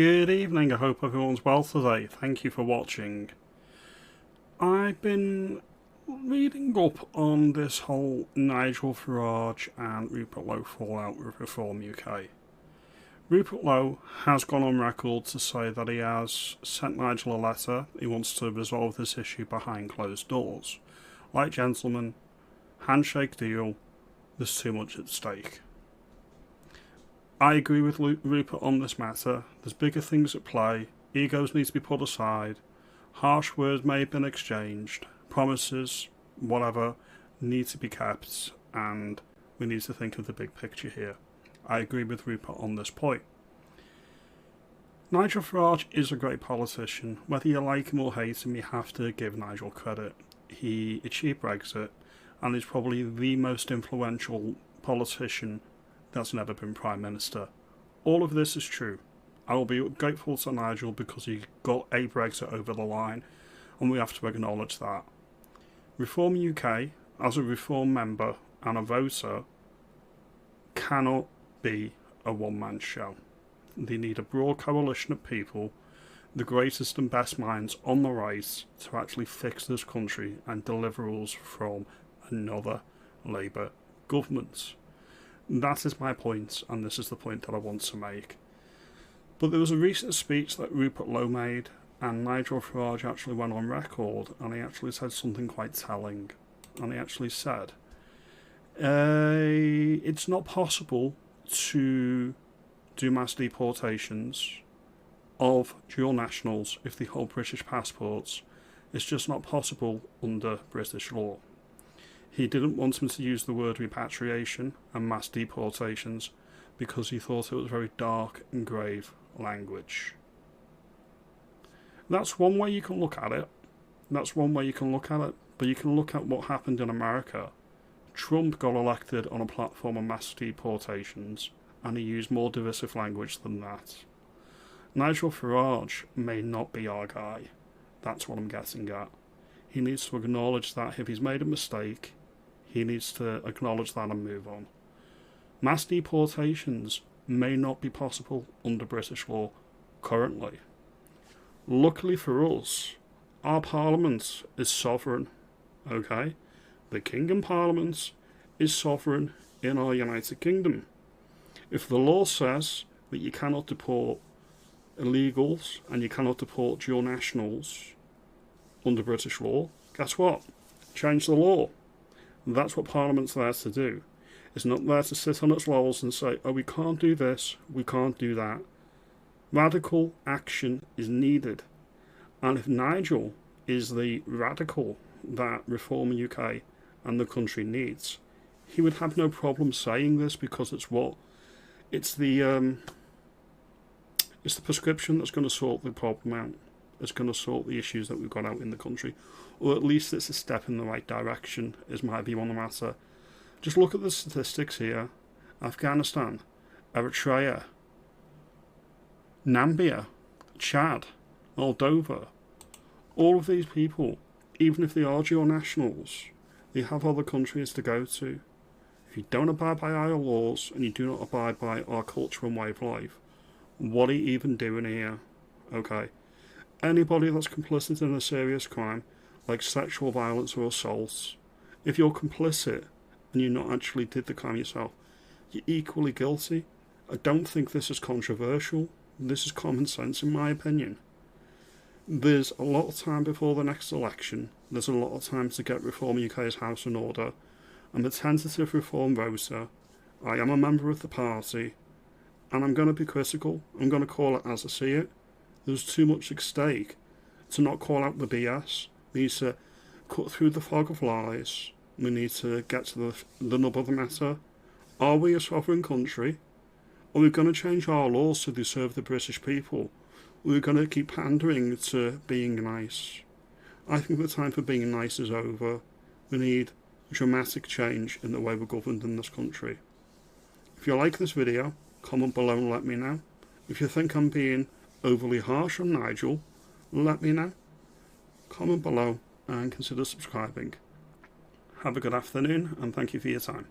Good evening, I hope everyone's well today. Thank you for watching. I've been reading up on this whole Nigel Farage and Rupert Lowe fallout with Reform UK. Rupert Lowe has gone on record to say that he has sent Nigel a letter. He wants to resolve this issue behind closed doors. Like gentlemen, handshake deal, there's too much at stake. I agree with Rupert on this matter. There's bigger things at play. Egos need to be put aside. Harsh words may have been exchanged. Promises, whatever, need to be kept. And we need to think of the big picture here. I agree with Rupert on this point. Nigel Farage is a great politician. Whether you like him or hate him, you have to give Nigel credit. He achieved Brexit and is probably the most influential politician that's never been Prime Minister. All of this is true. I will be grateful to Nigel because he got a Brexit over the line, and we have to acknowledge that. Reform UK, as a Reform member and a voter, cannot be a one-man show. They need a broad coalition of people, the greatest and best minds on the right, to actually fix this country and deliver us from another Labour government. That is my point, and this is the point that I want to make. But there was a recent speech that Rupert Lowe made, and Nigel Farage actually went on record, and he actually said something quite telling. And he actually said, it's not possible to do mass deportations of dual nationals if they hold British passports. It's just not possible under British law. He didn't want him to use the word repatriation and mass deportations because he thought it was very dark and grave language. That's one way you can look at it. But you can look at what happened in America. Trump got elected on a platform of mass deportations, and he used more divisive language than that. Nigel Farage may not be our guy. That's what I'm getting at. He needs to acknowledge that if he's made a mistake, he needs to acknowledge that and move on. Mass deportations may not be possible under British law currently. Luckily for us, our Parliament is sovereign, okay? The King and Parliament is sovereign in our United Kingdom. If the law says that you cannot deport illegals and you cannot deport dual nationals under British law, guess what? Change the law. That's what Parliament's there to do. It's not there to sit on its laurels and say, oh, we can't do this, we can't do that. Radical action is needed. And if Nigel is the radical that Reform UK and the country needs, he would have no problem saying this because it's the prescription that's going to sort the problem out. It's going to sort the issues that we've got out in the country. Or at least it's a step in the right direction, is my view on the matter. Just look at the statistics here. Afghanistan, Eritrea, Namibia, Chad, Moldova. All of these people, even if they are dual nationals, they have other countries to go to. If you don't abide by our laws and you do not abide by our culture and way of life, what are you even doing here? Okay. Anybody that's complicit in a serious crime, like sexual violence or assault, if you're complicit and you not actually did the crime yourself, you're equally guilty. I don't think this is controversial. This is common sense in my opinion. There's a lot of time before the next election. There's a lot of time to get Reform UK's house in order. I'm a tentative Reform voter. I am a member of the party. And I'm going to be critical. I'm going to call it as I see it. There's too much at stake to not call out the BS. We need to cut through the fog of lies. We need to get to the nub of the matter. Are we a sovereign country? Are we going to change our laws to serve the British people? Are we going to keep pandering to being nice? I think the time for being nice is over. We need a dramatic change in the way we're governed in this country. If you like this video, comment below and let me know. If you think I'm being overly harsh on Nigel, let me know. Comment below and consider subscribing. Have a good afternoon and thank you for your time.